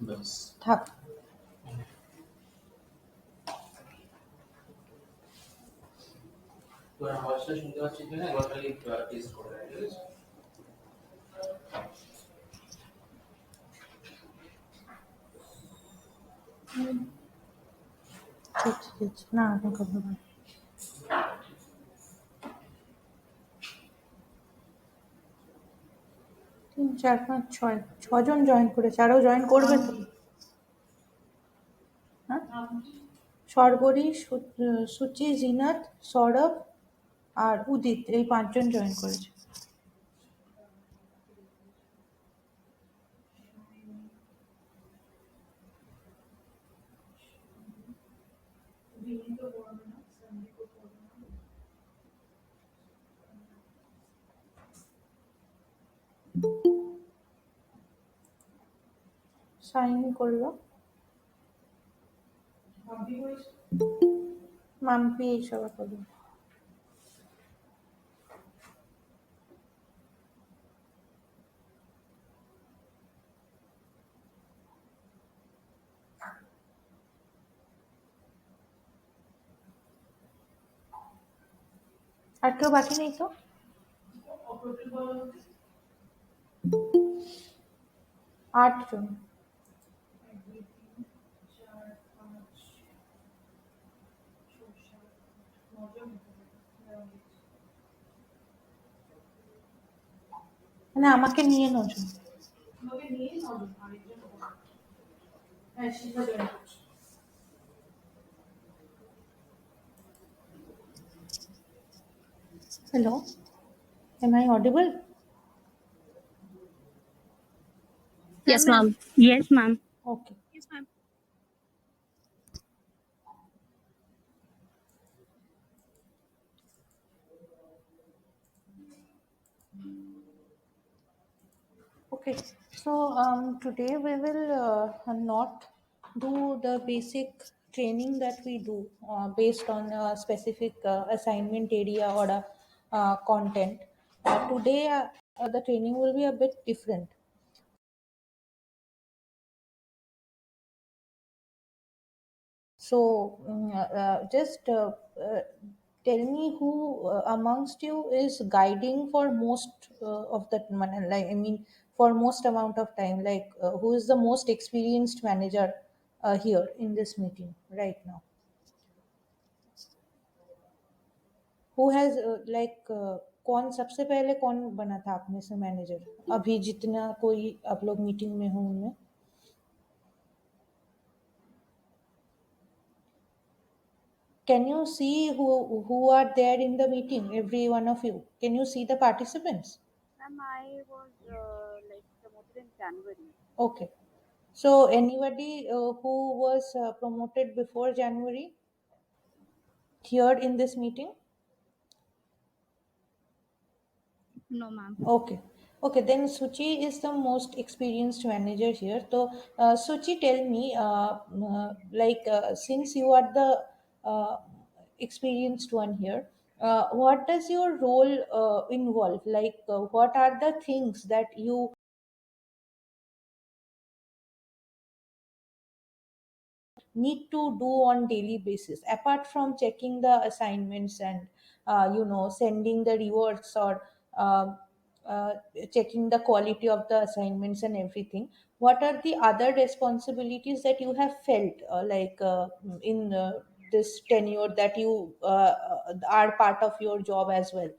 ব্যাস থাক। ঠিক ঠিক আছে, না এখন করবো না। ৩, ৪, ৫, ৬, ৬ জন জয়েন করেছে, আরও জয়েন করবে তো? হ্যাঁ, শর্বরী, সুচি, জিনাত, সৌরভ আর উদিত, এই ৫ জন জয়েন করেছে। সাইন করলো, মাম্পি এইসব করলো। আর কেউ বাকি নেই তো? ৮ জন। মানে আমাকে নিয়ে ৯ জন। Hello, am I audible? Yes, ma'am. Yes, ma'am. Okay. Yes, ma'am. Okay, so today we will not do the basic training that we do based on a specific assignment area or a content. Today, the training will be a bit different. So, just tell me who amongst you is guiding for most of the like I mean for most amount of time. Like who is the most experienced manager here in this meeting right now? Who has कौन सबसे पहले कौन बना था आप में से manager? अभी जितना कोई आप लोग मीटिंग में हो उनमें can you see who are there in the meeting? Every one of you, can you see the participants? Ma'am, I was like promoted in January. Okay, so anybody who was promoted before January here in this meeting? No, ma'am. Okay. Okay, then Suchi is the most experienced manager here. So, Suchi, tell me, since you are the experienced one here, what does your role involve? Like, what are the things that you need to do on daily basis apart from checking the assignments and sending the rewards or uh, uh, checking the quality of the assignments and everything? What are the other responsibilities that you have felt in this tenure that you are part of your job as well?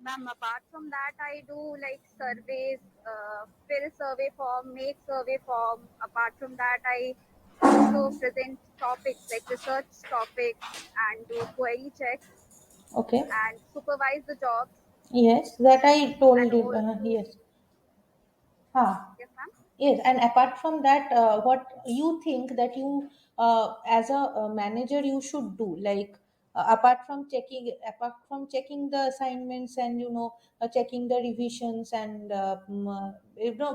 Ma'am, apart from that, I do like surveys, fill survey form, make survey form. Apart from that, I also present topics like research topics and do query checks Okay. and supervise the jobs Yes, that I told and you. also, Yes. Huh. yes, ma'am. Yes, and apart from that, what you think that you, as a manager, you should do, like apart from checking the assignments and checking the revisions and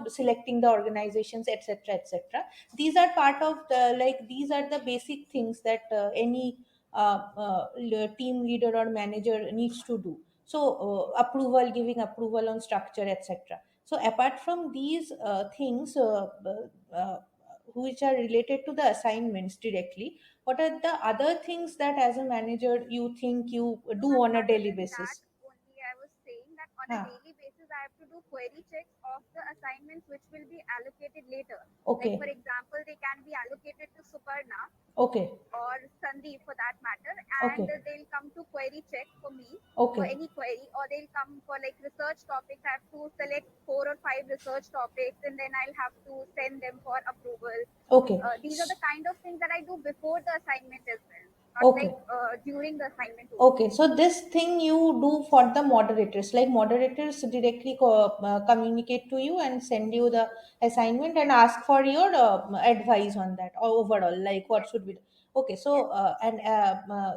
selecting the organizations, etc., etc. These are part of the these are the basic things that any team leader or manager needs to do. So, giving approval on structure, etc. So apart from these things which are related to the assignments directly, what are the other things that as a manager you think you No, do ma'am, on a other daily than that, basis? only I was saying that on a Huh. daily basis, I have to do query checks of the assignments which will be allocated later. Like, for Okay. example, they can be allocated to Suparna Okay. or Sandeep for that matter, and Okay. they'll come to query check for me for Okay. any query, or they'll come for like research topics. I have to select 4 or 5 research topics, and then I'll have to send them for approval. Okay. These are the kind of things that I do before the assignment as well, not Okay. like during the assignment only. Okay, so this thing you do for the moderators, like moderators directly communicate to you and send you the assignment and ask for your advice on that or overall, like what Yes, should be. Okay, yes, so and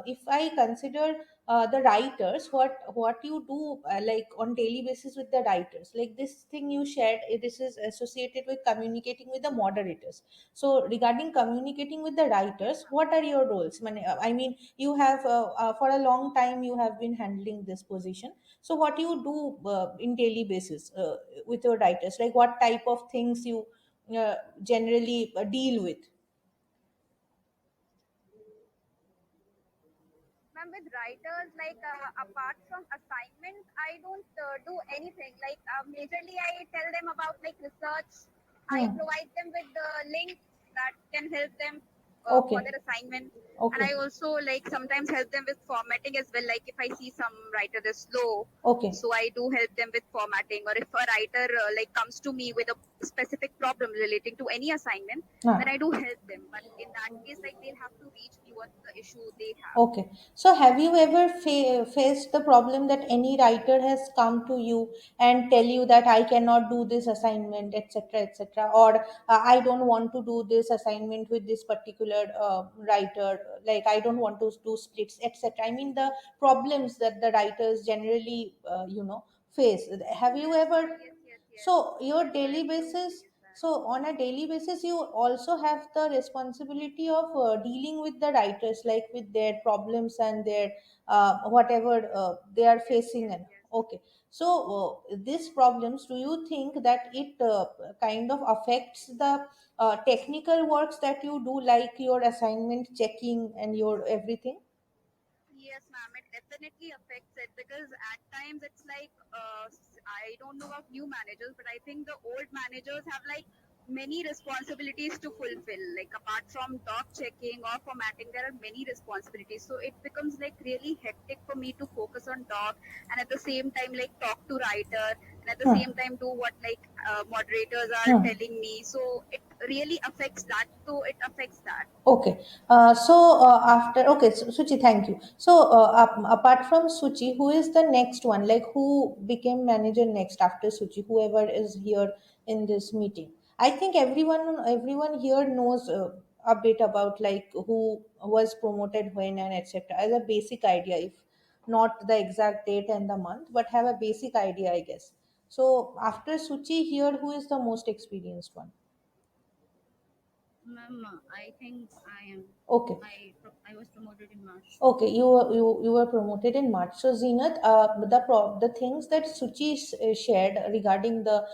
if I consider the writers, what you do like on daily basis with the writers, like this thing you shared, this is associated with communicating with the moderators. So regarding communicating with the yes, writers, ma'am. what are your roles? I mean, you have for a long time you have been handling this position. So what you do in daily basis with your writers, like what type of things you generally deal with? Ma'am, with writers, like apart from assignment, I don't do anything. Like majorly, I tell them about like research. I Hmm. provide them with the links that can help them for Okay. their assignment, and I Okay. also like sometimes help them with formatting as well. Like if I see some writer is slow, Okay. so I do help them with formatting. Or if a writer like comes to me with a specific problem relating to any assignment, then Ah. I do help them. But in that case, like they'll have to reach me what's the issue they have. Okay. So have you ever faced the problem that any writer has come to you and tell you that I cannot do this assignment, etc., etc., or I don't want to do this assignment with this particular writer, like I don't want to do splits, etc. I mean the problems that the writers generally, face. Have you Yes, ever? yes, yes, yes, So your yes, daily I do basis, face that. so on a daily basis, you also have the responsibility of dealing with the writers, like with their problems and their whatever they are Yes, facing. yes, And yes. okay, so these problems, do you think that it kind of affects the technical works that you do, like your assignment checking and your everything? Yes, ma'am. It definitely affects it because at times it's like I don't know about new managers, but I think the old managers have like many responsibilities to fulfill. Like apart from doc checking or formatting, there are many responsibilities. So it becomes like really hectic for me to focus on doc and at the same time like talk to writer and at the Huh. same time do what like moderators are Huh. telling me. So it really affects that. So it affects that. Okay. After, okay, Suchi, thank you. So apart from Suchi, who is the next one? Like who became manager next after Suchi? Whoever is here in this meeting. I think everyone here knows a bit about like who was promoted when and etc. As a basic idea, if not the exact date and the month, but have a basic idea, I guess. So after Suchi here, who is the most experienced one? Ma'am, I think I am. Okay. I was promoted in March. Okay, you were promoted in March. So Zenith, the things that Suchi shared regarding the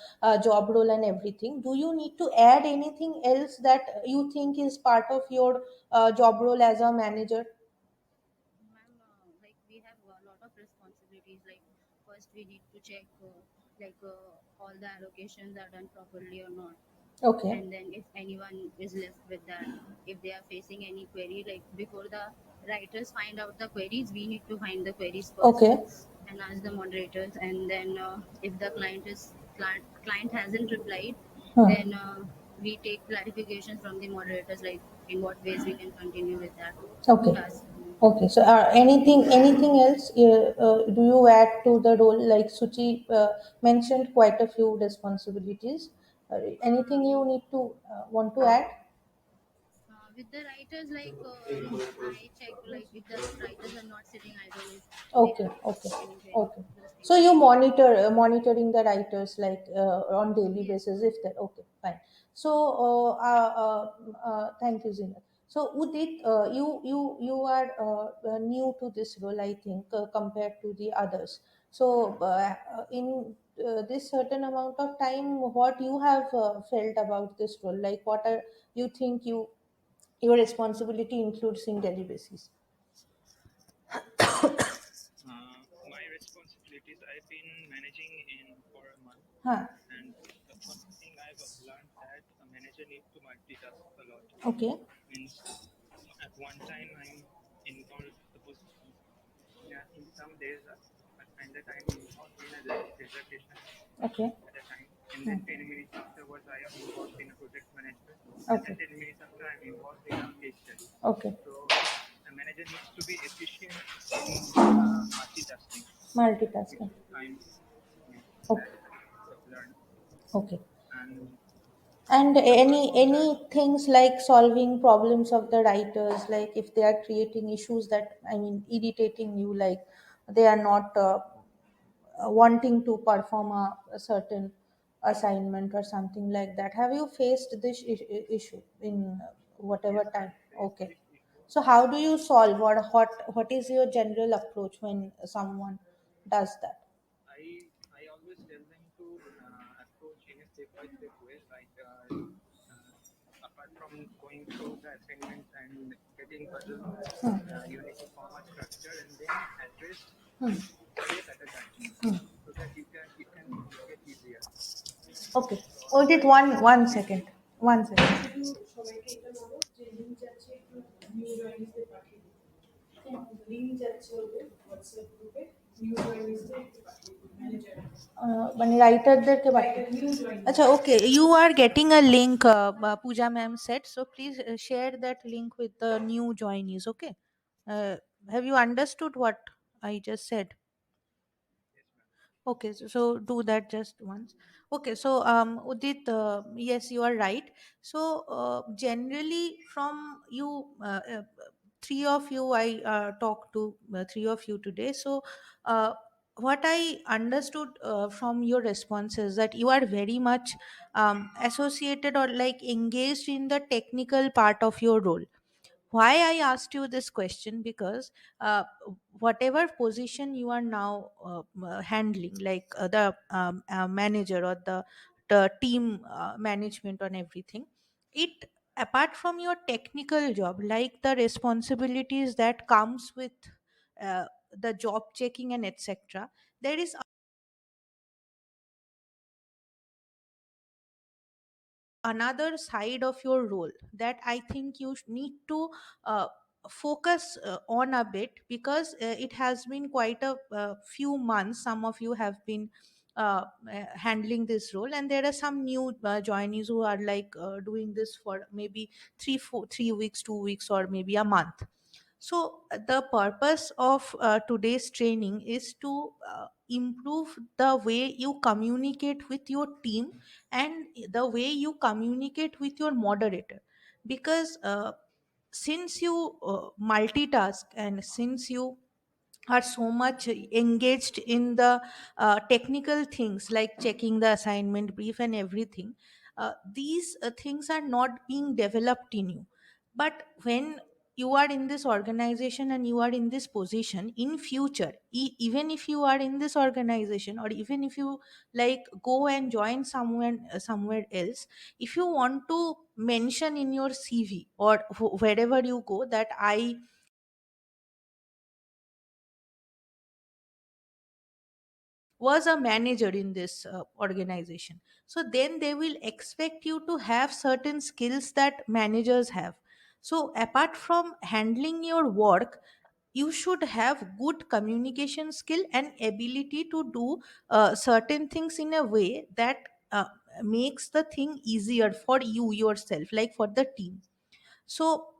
job role and everything, do you need to add anything else that you think is part of your job role as a manager? Ma'am, like we have a lot of responsibilities. Like first we need to check all the allocations are done properly or not. Okay, And then if anyone is left with that, if they are facing any query, like before the writers find out the queries, we need to find the queries first okay, and ask the moderators. And then if the client hasn't replied, huh. then we take clarifications from the moderators, like in what ways we can continue with that Okay, task. okay. So anything else? Do you add to the role? Like Suchi mentioned, quite a few responsibilities. Anything you need to want to add? With the writers, I check like if the writers are not sitting idle, if they Okay, are okay, doing query, okay. those things. So you monitor monitoring the writers like on daily Yes, basis ma'am. if that okay fine. So thank you, Zina. So Udit, you are new to this role, I think, compared to the others. So in this certain amount of time, what you have felt about this role, like what are you think your responsibility includes in daily basis? My responsibilities, I've been managing in for a month, Huh. and the first thing I've learned that a manager needs to multitask a lot. Okay. Means at one time I'm involved. Suppose yeah, in some days I find that I'm involved in a dissertation Okay. at a time, and Hmm. then 10 minutes afterwards I am involved in a project management, and then Okay. 10 minutes after I'm involved in a case study. Okay. So a manager needs to be efficient in multitasking. Which Multitasking. I'm yeah, Okay. that I've learned. Okay. And And apart any from that, things like solving problems of the writers, like if they are creating issues that, I mean, irritating you, like they are not wanting to perform a certain assignment or something like that. Have you faced this issue in whatever yes, time? I faced Okay. this issue. So how do you solve, what is your general approach when someone does that? I always tell them to approach in a step by step way. Like apart from going through the assignments and getting puzzled, Hmm. you need to form a structure and then address Hmm. each step at a time, Hmm. so that it can get easier. Okay. So Hold it I one second. 1 second. মানে রাইটারদেরকে পাঠিয়ে আচ্ছা okay you are getting a link Puja ma'am set so please share that link with the new joinees okay have you understood what I just said? yes, ma'am. Okay, so do that just once. Okay, so Udit, yes, you are right. So generally, from you, three of you, I talked to three of you today. So what I understood from your responses that you are very much associated or like engaged in the technical part of your role. Why I asked you this question, because uh, whatever position you are now handling, like the manager or the team management on everything, it, apart from your technical job, like the responsibilities that comes with uh, the job checking and etc., there is another side of your role that I think you need to uh, focus on a bit, because it has been quite a few months some of you have been handling this role, and there are some new joinees who are like doing this for maybe 3 weeks, 2 weeks, or maybe a month. So, the purpose of today's training is to improve the way you communicate with your team and the way you communicate with your moderator. Because since you multitask, and since you are so much engaged in the technical things like checking the assignment brief and everything, these things are not being developed in you. But when you are in this organization and you are in this position in future, even if you are in this organization, or even if you like go and join somewhere else, if you want to mention in your CV or wherever you go that I was a manager in this organization, so then they will expect you to have certain skills that managers have. So apart from handling your work, you should have good communication skill and ability to do certain things in a way that makes the thing easier for you yourself, like for the team. So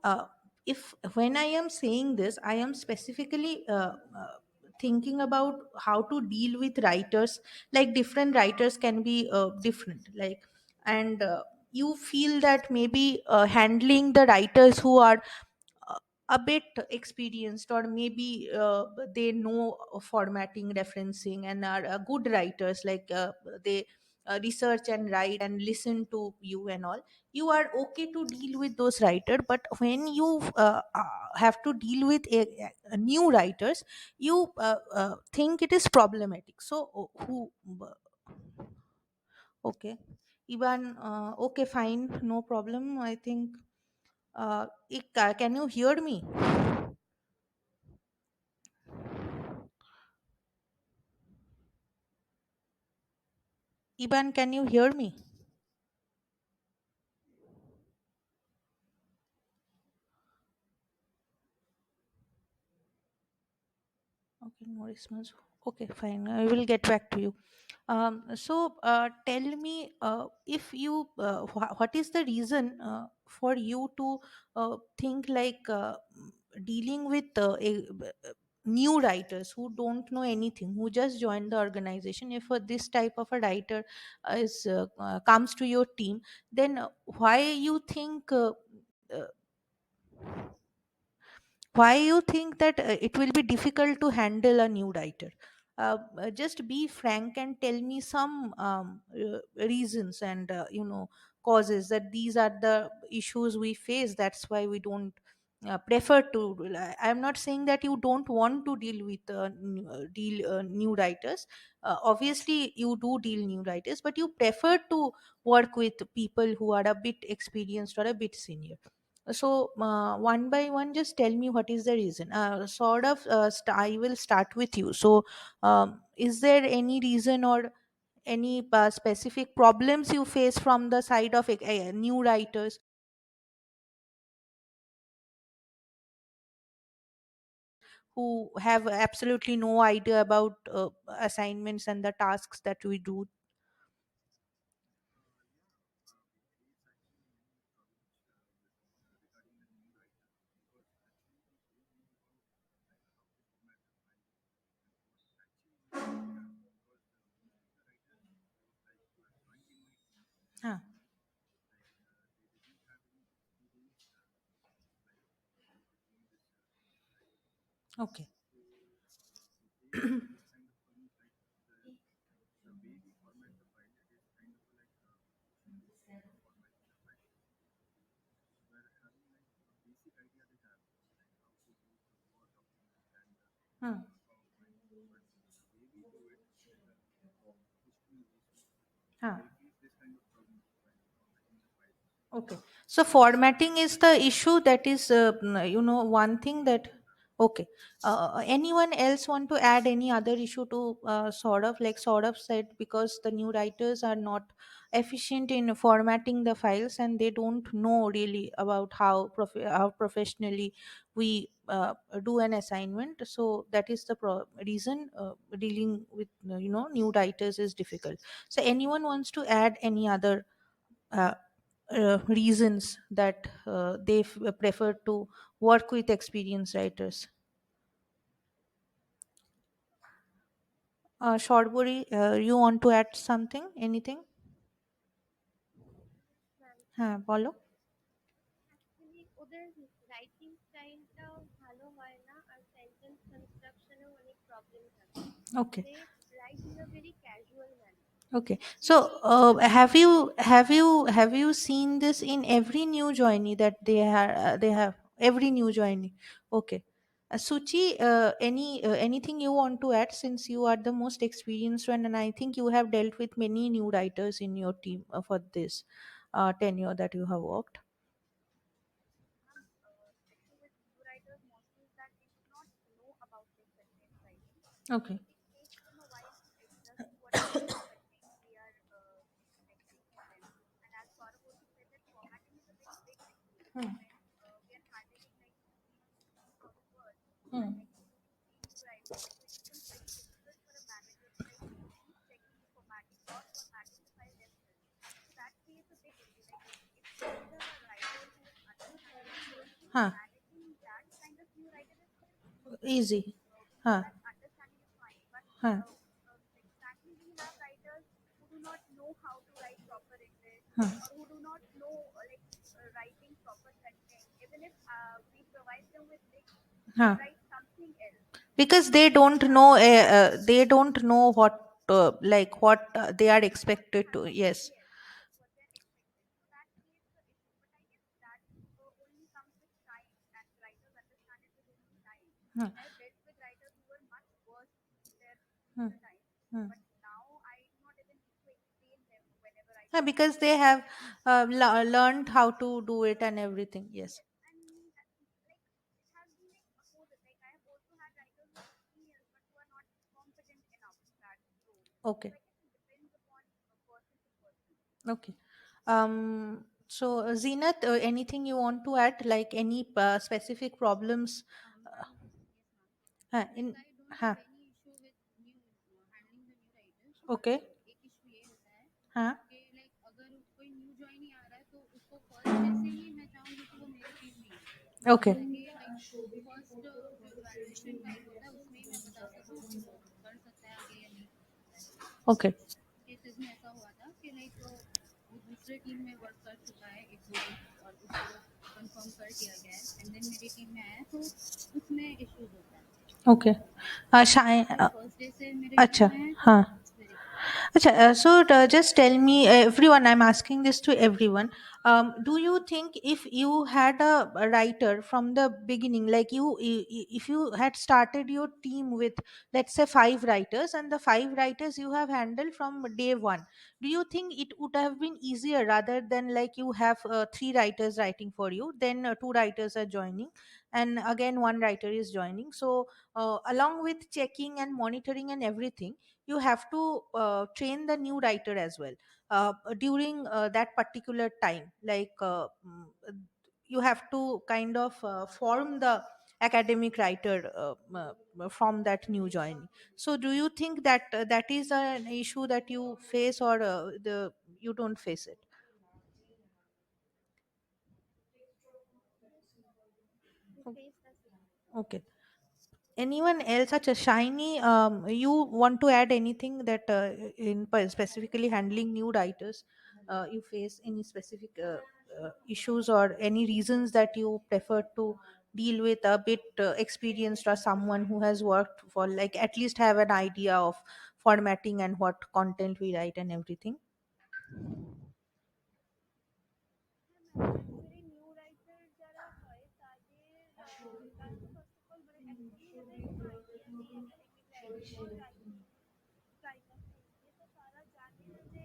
if when I am saying this, I am specifically thinking about how to deal with writers. Like different writers can be different, like, and you feel that maybe handling the writers who are uh, a bit experienced, or maybe they know formatting, referencing, and are good writers, like they research and write and listen to you and all, you are okay to deal with those writer. But when you have to deal with a new writers, you think it is problematic. So who okay, Ivan, okay, fine, no problem, I think. Can you hear me? Ivan, can you hear me? Okay, no response. Okay, fine. I will get back to you. Tell me, if you, what is the reason for you to think like dealing with new writers who don't know anything, who just joined the organization? If this type of a writer is comes to your team, then why you think? Uh, why you think that it will be difficult to handle a new writer? Just be frank and tell me some reasons and causes that these are the issues we face, that's why we don't prefer to. I am not saying that you don't want to deal with new writers. Obviously you do deal new writers, but you prefer to work with people who are a bit experienced or a bit senior. So, one by one, just tell me what is the reason. I will start with you. So, is there any reason or any specific problems you face from the side of new writers who have absolutely no idea about assignments and the tasks that we do? Huh. Okay. Hmm. Huh. Okay. So formatting is the issue that is, one thing that. Okay. Anyone else want to add any other issue to sort of said, because the new writers are not efficient in formatting the files and they don't know really about how professionally we do an assignment. So that is the reason dealing with new writers is difficult. So anyone wants to add any other uh, reasons that they prefer to work with experienced writers? Shortbury, you want to add something? Anything? Well, হ্যাঁ বলো। actually ওদের writing স্টাইলটাও ভালো হয় না, আর sentence কনস্ট্রাকশনেও অনেক problem থাকে। Okay. They write in a very casual manner. Okay. They So, have you seen this in every new joinee that they have every new joinee? Okay. Suchi, anything you want to add, since you are the most experienced one, and I think you have dealt with many new writers in your team for this tenure that you have worked. issue with new writers mostly is that they do not know about their content writing. So Okay. it takes them a while to adjust to whatever new content we are expecting from them. And as Saurabh also said, that formatting is a very big issue. Hmm. When we are handling like 15,000 words and Hmm. like including three new writers, so it becomes very difficult for a manager to like keep checking the formatting or formatting the file themselves. So that creates a big issue. Like if there is a writer who is understanding, so Huh. managing that kind of new writer is very easy, Easy. because Huh. that understanding is fine. But Huh. exactly, we have writers who do not know how to write proper English, Huh. or who do not know writing proper content. Even if we provide them with links, they Huh. write something else. Because So they they don't have know to. they don't know what like what they are expected to. Exactly. Yes. Yes, what they're expected. So that creates the issue. But I guess that only comes with time, and writers understand it with only time. Hmm. I have dealt with writers who were much worse in their Hmm. initial times, Hmm. but now I do not even need to explain them whenever I Yeah, talk to because them. they have Yes, learned how to do it and everything. Yes. yes, and like it has been like opposite. Like I have also had writers who are experienced but who are not competent enough in that role. So Okay. I guess it depends upon person to person. Okay. So, Zenat, anything you want to add? Like any specific problems? Ma'am, yes, ma'am. Like In I don't have हाँ. any issue with new handling the new writers, but Okay. एक issue ये होता है हाँ. कि like अगर कोई new join ही आ रहा है तो उसको फर्स्ट डे से ही मैं चाहूँगी कि वो मेरी टीम में ही आए, Okay. ताकि लाइक फर्स्ट जो इवैल्यूएशन टाइम होता है उसमें ही मैं बता सकूँ कि वो कर सकता है आगे या नहीं कर सकता है। तो Okay. कुछ केसेस में ऐसा हुआ था कि लाइक वो दूसरे टीम में वर्क कर चुका है 1-2 वीक और उसको कंफर्म कर दिया गया है एंड देन मेरी टीम में आया है, तो उसमें इश्यूज होता है। Okay. शाय अगर फर्स्ट डे से मेरी टीम अच्छा. में है तो हाँ. It's very good. Acha, so just tell me, everyone, I'm asking this to everyone. Do you think if you had a writer from the beginning, like if you had started your team with, let's say, 5 writers, and the 5 writers you have handled from day one, do you think it would have been easier rather than like you have 3 writers writing for you, then 2 writers are joining, and again one writer is joining? So, along with checking and monitoring and everything, you have to train the new writer as well during that particular time, like you have to kind of form the academic writer from that new joining. So do you think that that is an issue that you face, or the you don't face it? Yes, we face the same. Okay. Anyone else? Such a shiny, you want to add anything that specifically handling new writers, you face any specific issues or any reasons that you prefer to deal with a bit experienced or someone who has worked for, like, at least have an idea of formatting and what content we write and everything? হ্যাঁ ma'am, actually new writer যারা হয় তাদের তারা তো first of all মানে actually যাদের কোনো idea নেই academic writing or writing kind of থিংসে, তো তারা জানে না যে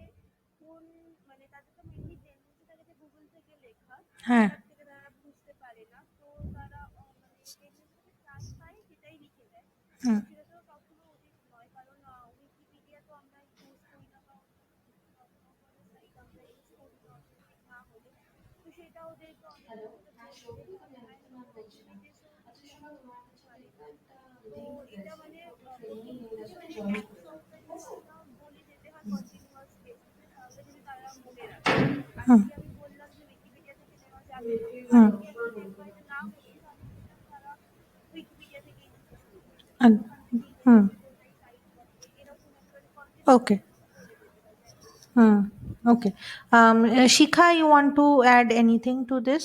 কোন মানে তাদের তো মেনলি টেন্ডেন্সি থাকে যে গুগল থেকে লেখা, হ্যাঁ. তার থেকে তারা বুঝতে পারে না, তো তারা মানে টেন্ডেন্সি থেকে ট্রাস্ট পায় সেটাই লিখে দেয়। তো হুম. সেটা তো কখনো উচিত নয়, কারণ উইকিপিডিয়া তো আমরা ইউজ করি না বা অন্যান্য কিছু নর্মাল সাইট আমরা ইউজ করি না অথেন্টিক না হলে। তো সেটা ওদেরকে অনেক ক্ষেত্রে বলতে হয়, অ্যান্ড ইমেজেসও ঠিকঠাক দিতে পারে না। তো এটা মানে প্রথম থেকে মানে এক সপ্তাহ যদি আমরা বলে যেতে হয় কন্টিনিউয়াস বেসিসে, তাহলে যদি তারা মনে রাখে। আর হুম. যদি আমি বললাম যে উইকিপিডিয়া থেকে নেওয়া যাবে না, হুম. সাডেনলি একটা ডেট বাইরে না হতেই তাহলে দেখলাম তারা উইকিপিডিয়া থেকেই লিখতে শুরু করবে, কারণ আন- ওখান থেকে হুম. ইমেজেস কোথায় সাইট বসে এরকম একটা মানে কন্টিনিউয়াস Okay. বেসিসে বলে যেতে হয় যাই হোক। Hmm. Okay. Shikha, you want to add anything to this?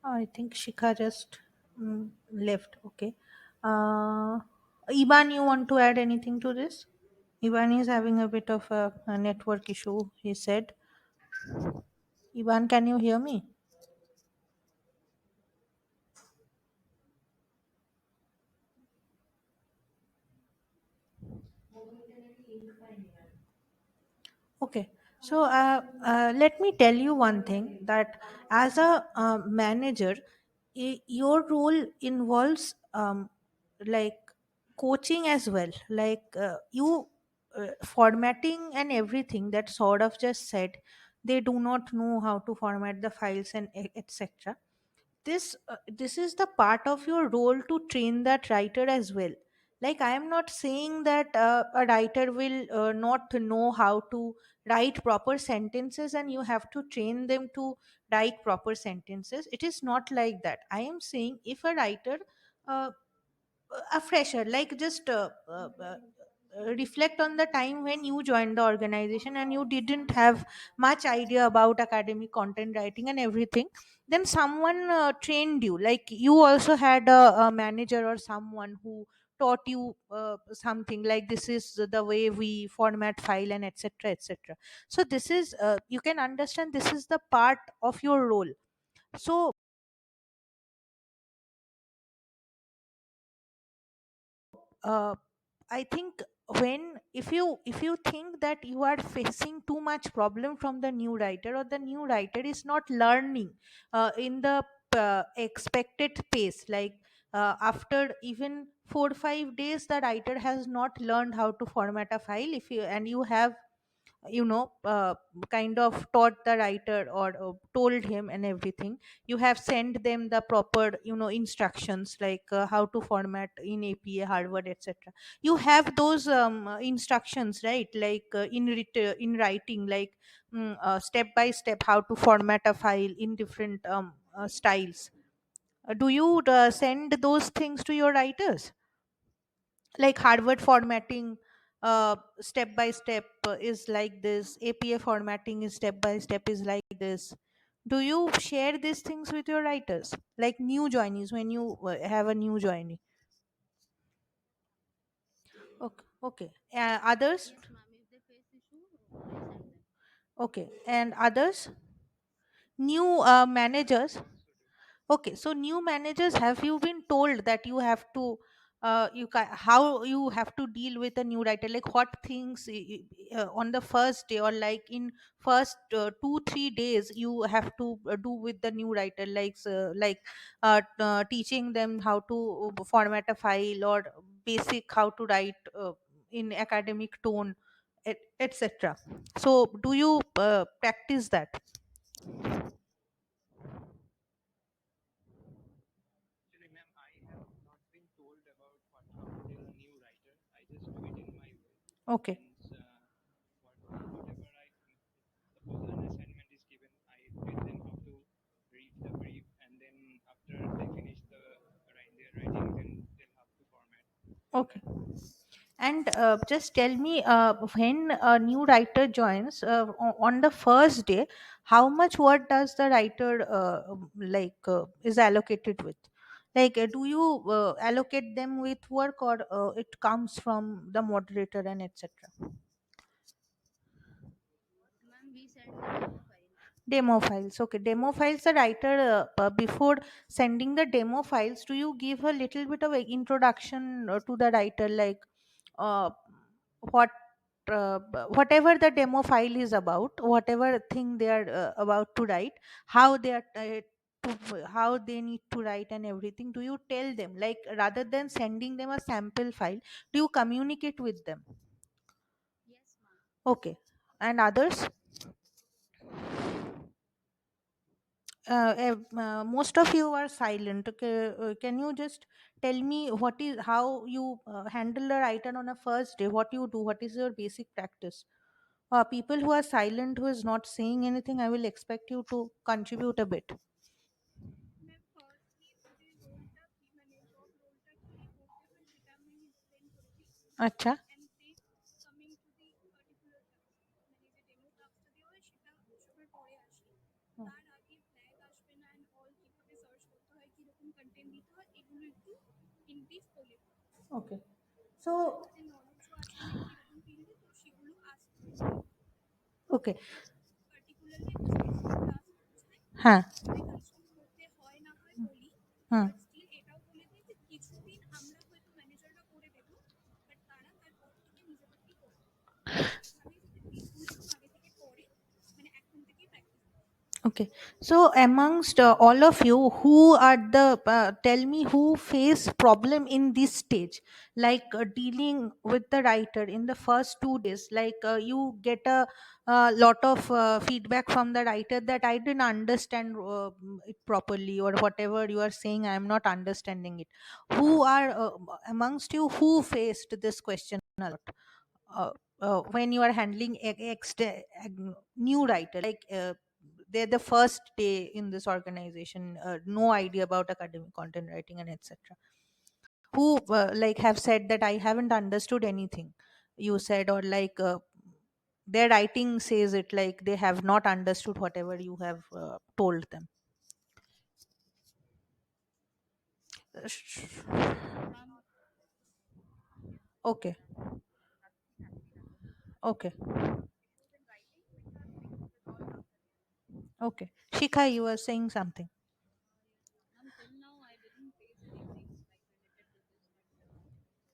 I think Shikha just left. Okay. Uh, Iban, you want to add anything to this? Iban is having a bit of a network issue, he said. Iban, can you hear me? Okay. So let me tell you one thing, that as a manager, your role involves like coaching as well. Like you formatting and everything that sort of just said, they do not know how to format the files and etc. This is the part of your role to train that writer as well. Like, I am not saying that a writer will not know how to write proper sentences and you have to train them to write proper sentences. It is not like that. I am saying if a writer, uh, a fresher, like, just reflect on the time when you joined the organization and you didn't have much idea about academic content writing and everything, then someone trained you, like you also had a manager or someone who taught you something like this is the way we format file and etc etc. So this is you can understand this is the part of your role. So uh, I think when if you think that you are facing too much problem from the new writer, or the new writer is not learning in the expected pace, like after even 4 5 days the writer has not learned how to format a file, if you and you have kind of taught the writer or told him and everything, you have sent them the proper instructions, like how to format in APA Harvard etc. You have those instructions, right? Like in writing, like step by step how to format a file in different styles. Do you send those things to your writers, like Harvard formatting step by step is like this, APA formatting is step by step is like this? Do you share these things with your writers, like new joinees, when you have a new joinee? Okay, okay. Others? Yes, ma'am. If they face issue, I send them. Okay, and others, new managers? also do. Okay, so new managers, have you been told that you have to how you have to deal with a new writer? Like what things on the first day, or like in first 2 3 days you have to do with the new writer, like teaching them how to format a file, or basic how to write in academic tone, etc. So do you practice that? Actually, ma'am, I have not been told about what how to tell a new writer. I just do it in my way. Okay. Means whatever suppose an assignment is given, I tell them how to read the brief, and then after they finish their writing, then they'll have to format like Okay. that. And just tell me, when a new writer joins, on the first day, how much work does the writer is allocated with? Like, do you allocate them with work, or it comes from the moderator and etc.? Ma'am, we send the demo file. Demo files. Okay, demo files. The writer, before sending the demo files, do you give a little bit of a introduction to the writer, like uh, what whatever the demo file is about, whatever thing they are about to write, how they are how they need to write and everything? Do you tell them, like rather than sending them a sample file, do you communicate with them? Yes, ma'am. Okay, and others? Most of you are silent. Okay, can you just tell me what is how you handle a writer on a first day? What you do? What is your basic practice? People who are silent, who is not saying anything, I will expect you to contribute a bit. मैं firstly ওদের রোলটা কি মানে job রোলটা কি করতে হয় সেটা আমি এক্সপ্লেন করে দিই Acha. And then coming to the particular task মানে যে ডেমো টাস্কটা দেওয়া হয় সেটা সবার পরে আসি তার আগে ফ্ল্যাগ আসবে না অ্যান্ড অল কীভাবে সার্চ করতে হয় কীরকম কন্টেন্ট দিতে হয় এগুলো একটু ইন ব্রিফ বলে দিই Okay. আর So, যাদের নলেজও আছে না কীরকম ফিল্ডে তো সেগুলো আস্ক করে দিই okay. পার্টিকুলারলি একটা স্পেসিফিক টাস্ক বোঝাই Huh. কিভাবে কনজিউম করতে হয় না হয় বলি Hmm. বাট স্টিল এটাও বলে দিই যে কিছুদিন আমরা হয়তো ম্যানেজাররা করে দেবো বাট তারা তারপর থেকে নিজে থেকেই করবে এইভাবেই যাতে ব্রিফগুলো একটু আগে থেকে করে মানে এখন থেকেই প্র্যাকটিস করে Okay, so amongst all of you, who are the tell me who face problem in this stage, like dealing with the writer in the first 2 days, like you get a, lot of feedback from the writer that I didn't understand it properly, or whatever you are saying, I am not understanding it. Who are amongst you who faced this question a lot? Uh, when you are handling new writer, like they're the first day in this organization, no idea about academic content writing and etc., who like have said that I haven't understood anything you said, or like their writing says it like they have not understood whatever you have told them. Ma'am, Okay. nothing has been understood. Okay. Issues in writing which are fixed with all after revision. Okay. Shikha, you were saying something. Yes, ma'am. Till now, I didn't face anything like related to this,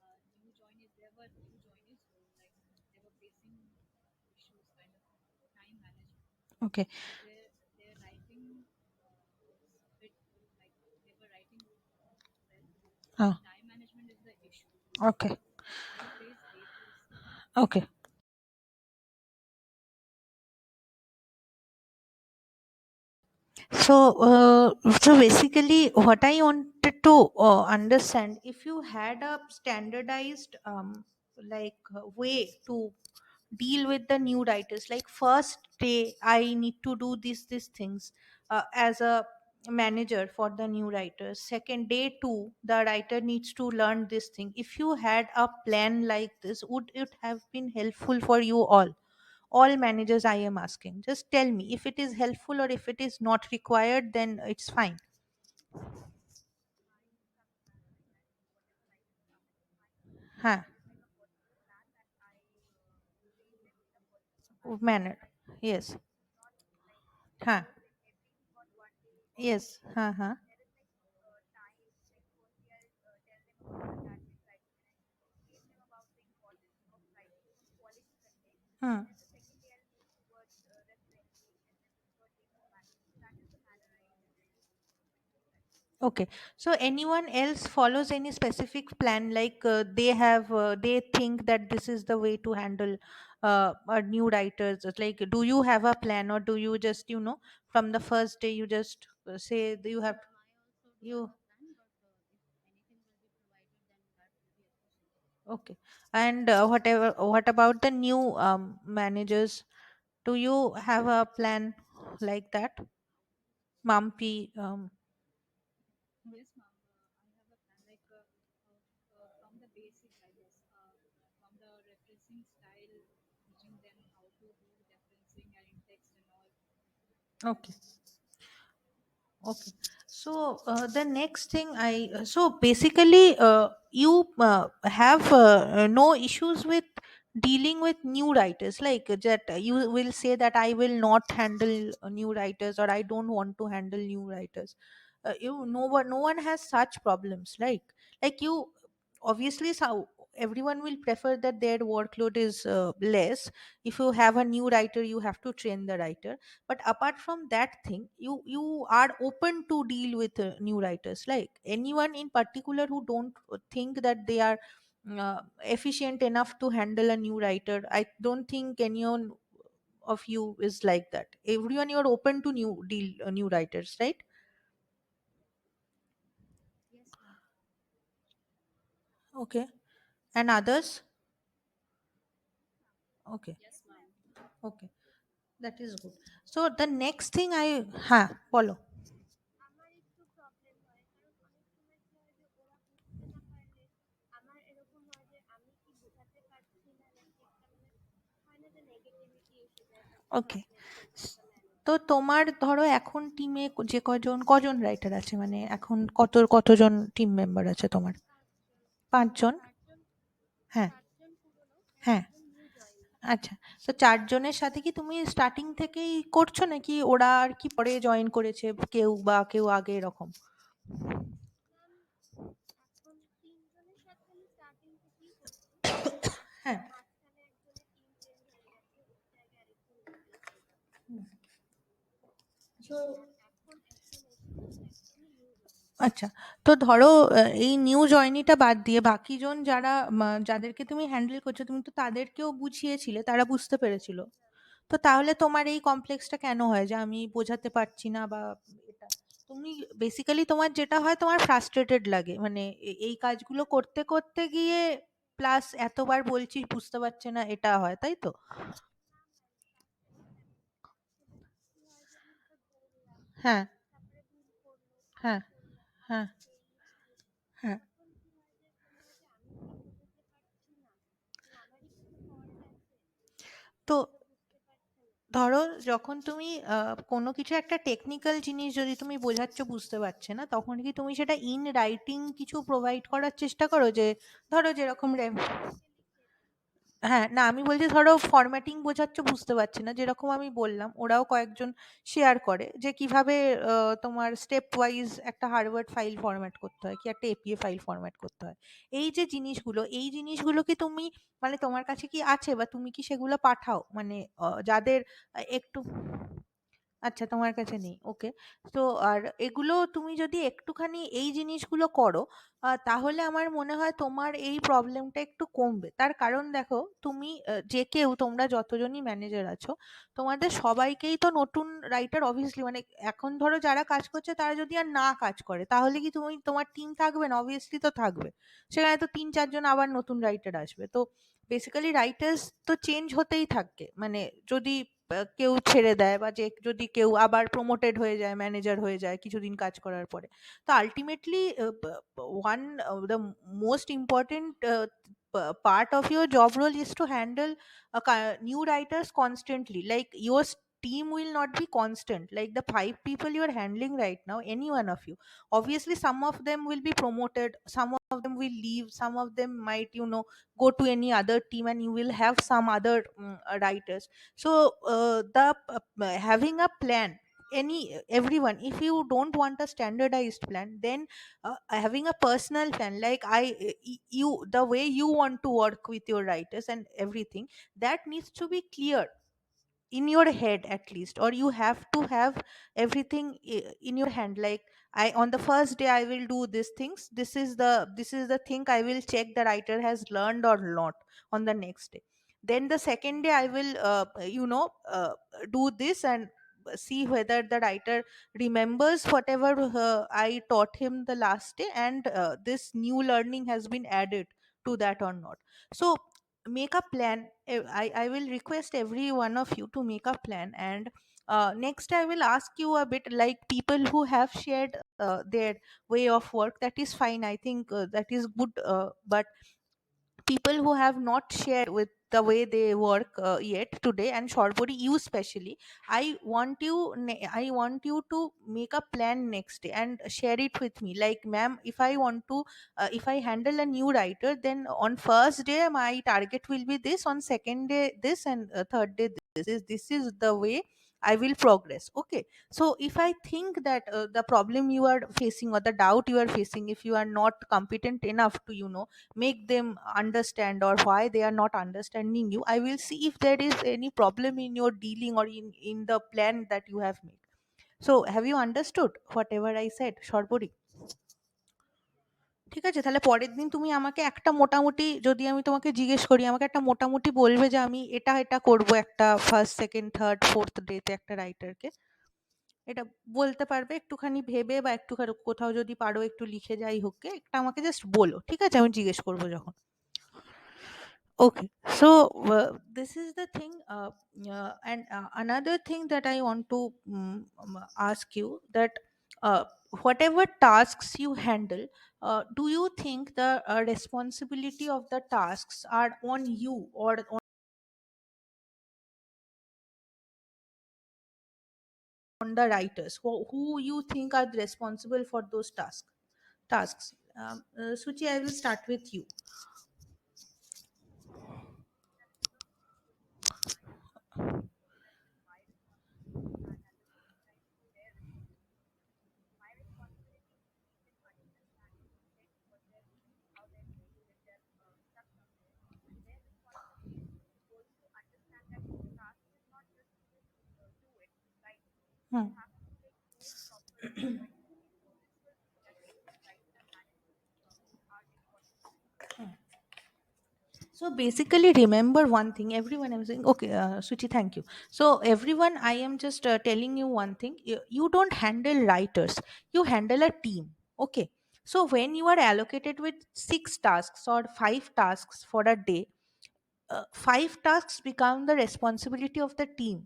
but new joinees, there were new joinees who like they were facing issues, kind of time management. Okay. So their writing was bit like they were writing well, but Ah, time management is the issue. okay. They face, they face. Okay. I face, they face. Okay. So basically, what I wanted to understand, if you had a standardized way to deal with the new writers, like first day I need to do these things as a manager for the new writers. Second day two, the writer needs to learn this thing. If you had a plan like this, would it have been helpful for you all managers? I am asking, just tell me if it is helpful, or if it is not required, then it's fine. I have a plan like that. Whatever writers come into my team, Huh. there is like a particular plan that I train them in a particular manner, Manner. right? Yes. Not like Huh. schedule like every week on one day or Yes. something. Huh. There is like time. Like firstly, I'll tell them about the target writing, and I'll explain them about the importance of writing some quality content. Hmm. Then the second day I'll move towards referencing, and then the third day formatting. So that is the manner I usually use for my new writers. Okay. So anyone else follows any specific plan, like they think that this is the way to handle a new writers? It's like, do you have a plan, or do you just, from the first day you just say that you Yes, have ma'am. I also do have you a plan, but if anything will be provided, then that will be appreciated. okay? And what about the new managers? Do you have a plan like that, Mampi? Yes, ma'am. I have a plan like from the basic, I guess, from the referencing style, teaching them how to do referencing and in text and all. Okay. Okay. So the next thing so basically, you have no issues with dealing with new writers, like that you will say that I will not handle new writers, or I don't want to handle new writers. No one has such problems, like you obviously. So everyone will prefer that their workload is less. If you have a new writer, you have to train the writer, but apart from that thing, you are open to deal with new writers, like anyone in particular who don't think that they are efficient enough to handle a new writer. I don't think anyone of you is like that. Everyone, you're open to new writers, right? Yes, ma'am. Okay. And others? Okay. Yes, ma'am. Okay, that is good. So the next thing ha follow. আমার একটু problem হয় কারণ অনেক সময় কি হয় যে ওরা বুঝতে না পারলে আমার এরকম হয় যে আমি কি বোঝাতে পারছি না নাকি একটা মানে হয় না যে নেগেটিভিটি এসে যায় বা ওকে। ডিপার্টমেন্ট থেকে বা তো ম্যানেজার তোমার ধরো এখন টিমে যে কজন রাইটার আছে, মানে এখন কতজন টিম মেম্বার আছে তোমার? পাঁচজন ৫ জন? চারজন হ্যাঁ, চারজন পুরনো আর হ্যাঁ। একজন নিউ জয়েন আচ্ছা। তো ৪ জনের সাথে কি তুমি স্টার্টিং থেকেই করছো, নাকি ওরা আর কি পরে জয়েন করেছে, কেউ আগে, এরকম? ম্যাম এখন তিনজনের সাথে আমি স্টার্টিং থেকেই করছি হ্যাঁ। মাঝখানে একজনের টিম চেঞ্জ হয়ে গেছে ওর জায়গায় আরেকজন রিপ্লেস হয়ে গেছে So আর এখন একজন এসেছেন একজনই নিউ জয়েন আচ্ছা। তো ধরো এই নিউ জয়েনিটা বাদ দিয়ে বাকিজন যাদেরকে তুমি হ্যান্ডেল করছো, তুমি তো তাদেরকেও বুঝিয়েছিলে, তারা বুঝতে পেরেছিল। তো তাহলে তোমার এই কমপ্লেক্সটা কেন হয় যে আমি বোঝাতে পারছি না, বা এটা তুমি বেসিক্যালি তোমার যেটা হয়, তোমার ফ্রাস্ট্রেটেড লাগে, মানে এই কাজগুলো করতে করতে গিয়ে প্লাস এতবার বলছি বুঝতে পারছে না, এটা হয়, তাই তো? না ম্যাম ফ্রাস্ট্রেটেড কেন আসলে কি হয় যে আমি যেটা বললাম হ্যাঁ, তারপরে ভুল করলো আবার হ্যাঁ, বললাম আবার হ্যাঁ, সেই ইস্যু হ্যাঁ। তখন কি হয় যে মনে হয় যে আমি কি বোঝাতে পারছি না কি আমারই কোনো ফল্ট আছে তো ওরা বুঝতে পারছে না ধরো যখন তুমি কোনো কিছু একটা টেকনিক্যাল জিনিস যদি তুমি বোঝাচ্ছ বুঝতে পারছে না, তখন কি তুমি সেটা ইন রাইটিং কিছু প্রোভাইড করার চেষ্টা করো? যে ধরো যেরকম হ্যাঁ, না আমি বলছি ধরো ফরম্যাটিং বোঝাচ্ছ বুঝতে পারছি না, যেরকম আমি বললাম ওরাও কয়েকজন শেয়ার করে যে কিভাবে তোমার স্টেপ ওয়াইজ একটা হার্ডওয়ার্ড ফাইল ফরম্যাট করতে হয়, কি একটা এপিএ ফাইল ফরম্যাট করতে হয়। এই যে জিনিসগুলো, এই জিনিসগুলো কি তুমি মানে তোমার কাছে কি আছে, বা তুমি কি সেগুলো পাঠাও মানে যাদের একটু আচ্ছা তোমার কাছে নেই। ওকে। তো আর এগুলো তুমি যদি একটুখানি এই জিনিসগুলো করো, তাহলে আমার মনে হয় তোমার এই প্রবলেমটা একটু কমবে। তার কারণ দেখো তুমি যে কেউ তোমরা যতজনই ম্যানেজার আছো, তোমাদের সবাইকেই তো নতুন রাইটার অবভিয়াসলি মানে এখন ধরো যারা কাজ করছে তারা যদি আর না কাজ করে তাহলে কি তুমি তোমার টিম থাকবে না? অবভিয়াসলি তো থাকবে। সেখানে তো ৩-৪ জন আবার নতুন রাইটার আসবে। তো বেসিক্যালি রাইটার্স তো চেঞ্জ হতেই থাকে। মানে যদি কেউ ছেড়ে দেয় বা যে যদি কেউ আবার প্রমোটেড হয়ে যায়, ম্যানেজার হয়ে যায় কিছুদিন কাজ করার পরে, তো ultimately one the most important part of your job role is to handle new writers constantly. Like your team will not be constant, like the 5 people you are handling right now, any one of you, obviously some of them will be promoted, some of them will leave, some of them might go to any other team, and you will have some other writers. So the having a plan, any everyone, if you don't want a standardized plan, then having a personal plan, like you, the way you want to work with your writers and everything, that needs to be clear in your head at least, or you have to have everything in your hand. Like, I on the first day I will do these things, this is the thing I will check the writer has learned or not on the next day. Then the second day I will do this and see whether the writer remembers whatever I taught him the last day, and this new learning has been added to that or not. So make a plan. I will request every one of you to make a plan. And next I will ask you a bit, like people who have shared their way of work, that is fine, I think that is good, but people who have not shared with the way they work yet today, and Shorbori you especially, I want you to make a plan next day and share it with me. Like, ma'am, if I want to if I handle a new writer, then on first day my target will be this, on second day this, and third day this is the way I will progress. Okay. So if I think that the problem you are facing, or the doubt you are facing, if you are not competent enough to make them understand, or why they are not understanding you, I will see if there is any problem in your dealing, or in the plan that you have made. So have you understood whatever I said, Shorbori? ঠিক আছে, তাহলে পরের দিন তুমি আমাকে একটা মোটামুটি, যদি আমি তোমাকে জিজ্ঞেস করি, আমাকে একটা মোটামুটি বলবে যে আমি এটা এটা করব একটা ফার্স্ট সেকেন্ড থার্ড ফোর্থ ডেতে একটা রাইটারকে। এটা বলতে পারবে একটুখানি ভেবে, বা একটু কোথাও যদি পারো একটু লিখে, যাই হোক গে, একটা আমাকে জাস্ট বলো, ঠিক আছে? আমি জিজ্ঞেস করবো যখন। Okay, so this is the thing, and another thing that I want to ask you, that whatever tasks you handle, do you think the responsibility of the tasks are on you, or on the writers? Who you think are responsible for those tasks? Suchi, I will start with you. That is a good question. I feel that it is my responsibility and at the same time it is their responsibility. My responsibility is to make them understand, to check what they're doing, how they're doing, if they're stuck somewhere. And their responsibility is to also understand that this task is not just to do it, right? Hmm. You have to take those proper points in it. So this was that we should write and manage this our responsibility. So basically, remember one thing. Everyone, I'm saying, okay, Suchi, thank you. So everyone, I am just telling you one thing. You don't handle writers. You handle a team. Okay. So when you are allocated with 6 tasks or 5 tasks for a day, 5 tasks become the responsibility of the team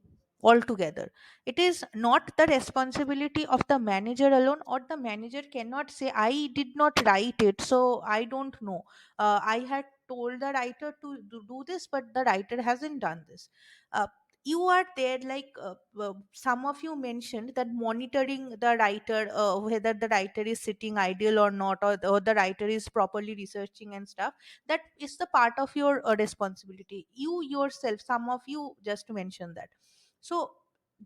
altogether. It is not the responsibility of the manager alone, or the manager cannot say, I did not write it, so I don't know. I had told the writer to do this, but the writer hasn't done this. you are there, like some of you mentioned that monitoring the writer, whether the writer is sitting idle or not, or the writer is properly researching and stuff. That is the part of your responsibility. You yourself, some of you just mentioned that. So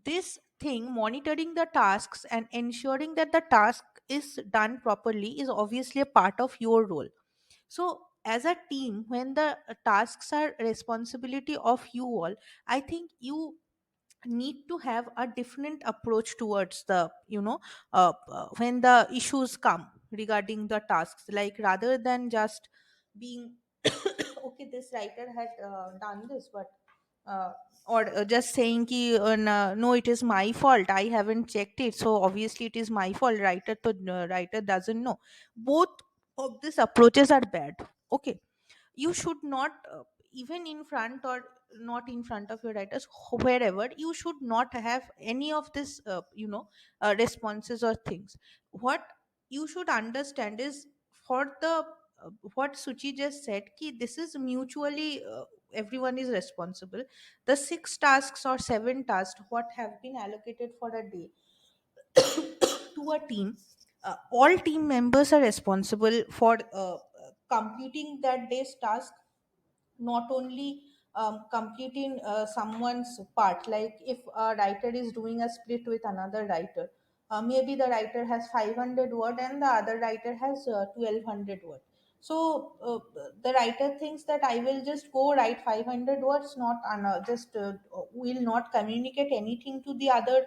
this thing, monitoring the tasks and ensuring that the task is done properly, is obviously a part of your role. So as a team, when the tasks are responsibility of you all, I think you need to have a different approach towards the, when the issues come regarding the tasks, like rather than just being okay, this writer had done this, but or just saying ki, no, it is my fault, I haven't checked it, so obviously it is my fault, writer doesn't know. Both of these approaches are bad. Okay, you should not, even in front or not in front of your writers, wherever, you should not have any of this responses or things. What you should understand is, for the what Suchi just said, ki this is mutually, everyone is responsible. The 6 tasks or 7 tasks what have been allocated for a day to a team, all team members are responsible for completing that day's task. Not only completing someone's part, like if a writer is doing a split with another writer, maybe the writer has 500 word and the other writer has 1200 word. So the writer thinks that I will just go write 500 words, not just will not communicate anything to the other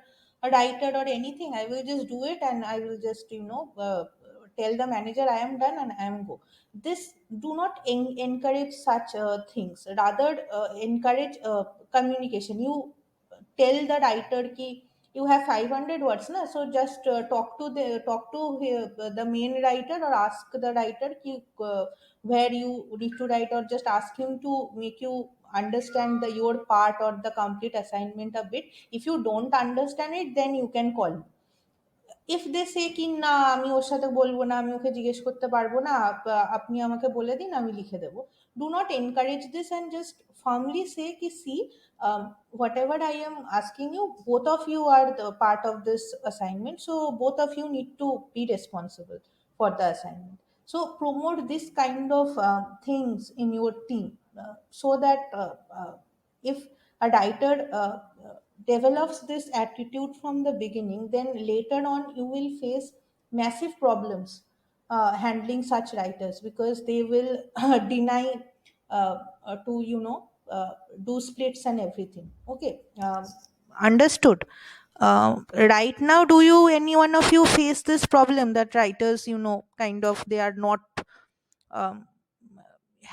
writer or anything. I will just do it and I will just tell the manager I am done and I am go. This, do not encourage such things. Rather encourage communication. You tell the writer ki you have 500 words na, so just talk to the main writer, or ask the writer ki where you need to write, or just ask him to make you understand your part or the complete assignment a bit. If you don't understand it, then you can call me. If they say কি না, আমি ওর সাথে বলবো না, আমি ওকে জিজ্ঞেস করতে পারবো না, আপনি আমাকে বলে দিন, আমি লিখে দেবো। Do not encourage this and just firmly say কি see, whatever I am asking you, both of you are the part of this assignment, so both of you need to be responsible for the assignment. So promote this kind of things in your team, so that if a writer develops this attitude from the beginning, then later on you will face massive problems handling such writers, because they will deny to do splits and everything. Okay, understood. Right now, do you, any one of you, face this problem that writers, kind of, they are not um,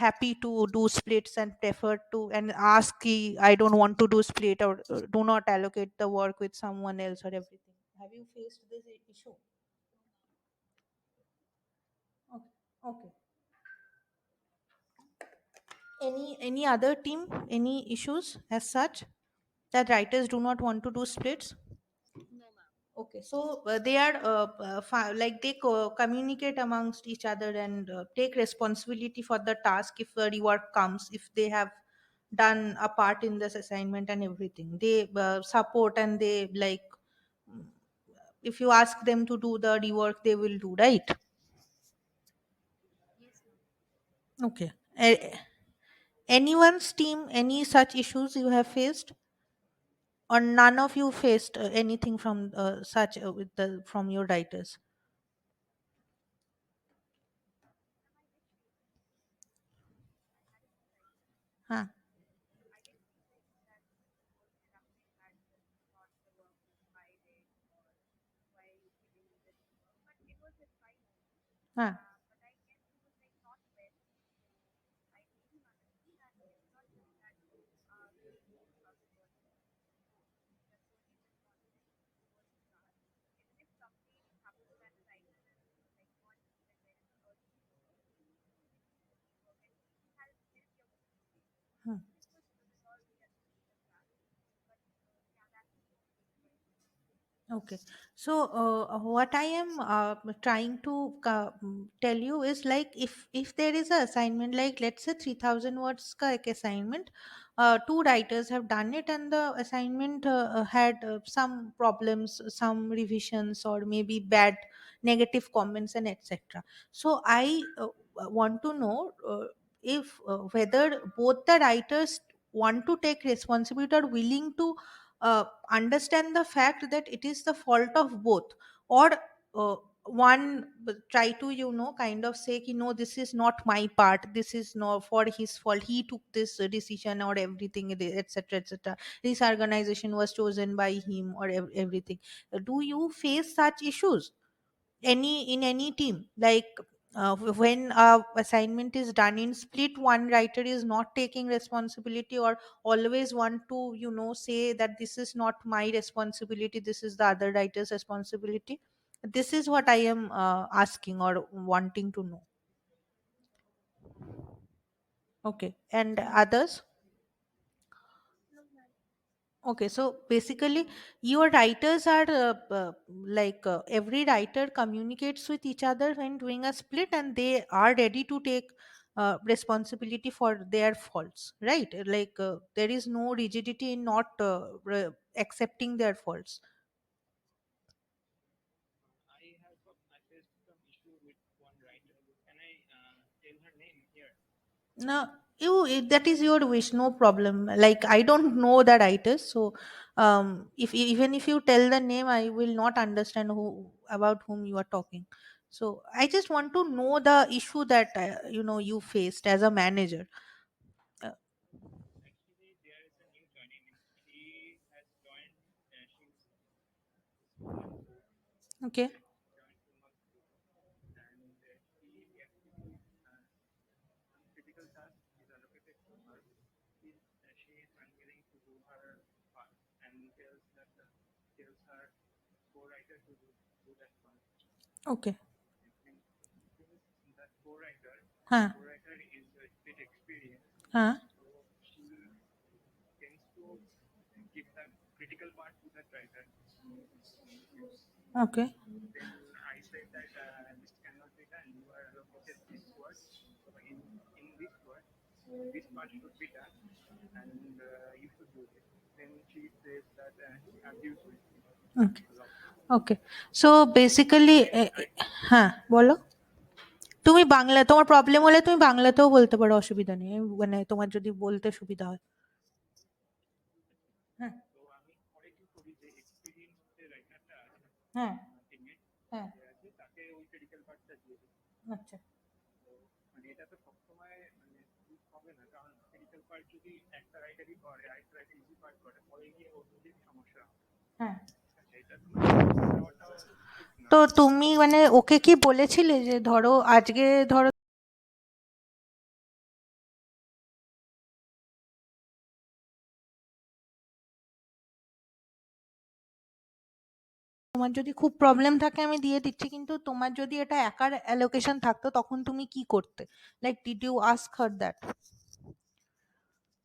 happy to do splits and prefer to, and ask ki, I don't want to do split, or do not allocate the work with someone else or everything. Have you faced this issue? Okay. Okay. Any other team, any issues as such, that writers do not want to do splits? No, ma'am. Okay, so they are like they communicate amongst each other and take responsibility for the task if a reward comes, if they have done a part in this assignment and everything. They support, and they like, mm, if you ask them to do the rework, they will do, right? Yes, ma'am. Okay. Anyone's team, any such issues you have faced, or none of you faced anything from such with the from your writers? Ma'am, I did face it. I had a few writers. Huh? I did feel like that he was interrupting at just not the work which I did, or while giving me the rework. But it was his fine only. Huh? But I guess he was like not well. So I made him understand that it's not just that you are being uncourteous. So we are solely responsible towards the task. Even if something happens that a writer is like not when there is an urgent work, you still need to do the rework and help your colleague. Huh. So this was resolved via the later class. But yeah, that's the only issue I faced. Okay. So, what I am trying to tell you is like, if there is a assignment, like let's say 3,000 words ka ek assignment, two writers have done it, and the assignment had some problems, some revisions, or maybe bad negative comments and etc. So, I want to know if whether both the writers want to take responsibility or willing to understand the fact that it is the fault of both, or one try to kind of say you know this is not my part, this is not for his fault, he took this decision or everything etc etc, this organization was chosen by him or everything. Do you face such issues any in any team, like when a assignment is done in split, one writer is not taking responsibility or always want to say that this is not my responsibility, this is the other writer's responsibility? This is what I am asking or wanting to know. Okay, and others? Okay, so basically, your writers are like every writer communicates with each other when doing a split, and they are ready to take responsibility for their faults, right? Like there is no rigidity in not accepting their faults. I faced some issue with one writer. Can I tell her name here? No, that is your wish, no problem. Like I don't know the writers, so if even if you tell the name, I will not understand who about whom you are talking. So I just want to know the issue that you faced as a manager. Uh, Actually, there is a new joining. She has joined. She's this month. okay, Joined 2 months ago, and she actually some critical task is allocated to her. She is unwilling to do her part and tells her co-writer to do that part. okay, And since that huh, co-writer is a bit experienced, huh, so she tends to give the critical part to that writer. Okay. okay, Then I said that this cannot be done. You are allocated this word. So in this word, this part should be done, and you should do this. Then she says that she argues with me okay, a lot. okay. So basically, হ্যাঁ বলো। তুমি বাংলা, তোমার problem হলে তুমি বাংলাতেও বলতে পারো, অসুবিধা নেই, মানে তোমার যদি বলতে সুবিধা হয়। হ্যাঁ, তো আমি পরে কি করি যে এক্সপিরিয়েন্স যে রাইটারটা আছে হ্যাঁ, টিমমেট হ্যাঁ, যে আছে তাকে ওই ক্রিটিক্যাল পার্টটা দিয়ে দিই। আচ্ছা, তো মানে এটা তো সবসময় মানে ঠিক হবে না, কারণ ক্রিটিক্যাল পার্ট যদি একটা রাইটারই করে, আরেকটা রাইটার ইজি পার্ট করে, পরে গিয়ে ওর নিজেরই সমস্যা হবে। হ্যাঁ। ঠিক আছে, এটা তো মানে এরকম দেওয়াটাও ঠিক না। তো তুমি মানে ওকে কি বলেছিলে যে ধরো আজকে ধরো তোমার যদি খুব প্রবলেম থাকে আমি দিয়ে দিচ্ছি, কিন্তু তোমার যদি এটা একার অ্যালোকেশন থাকতো তখন তুমি কি করতে? Like did you ask her that?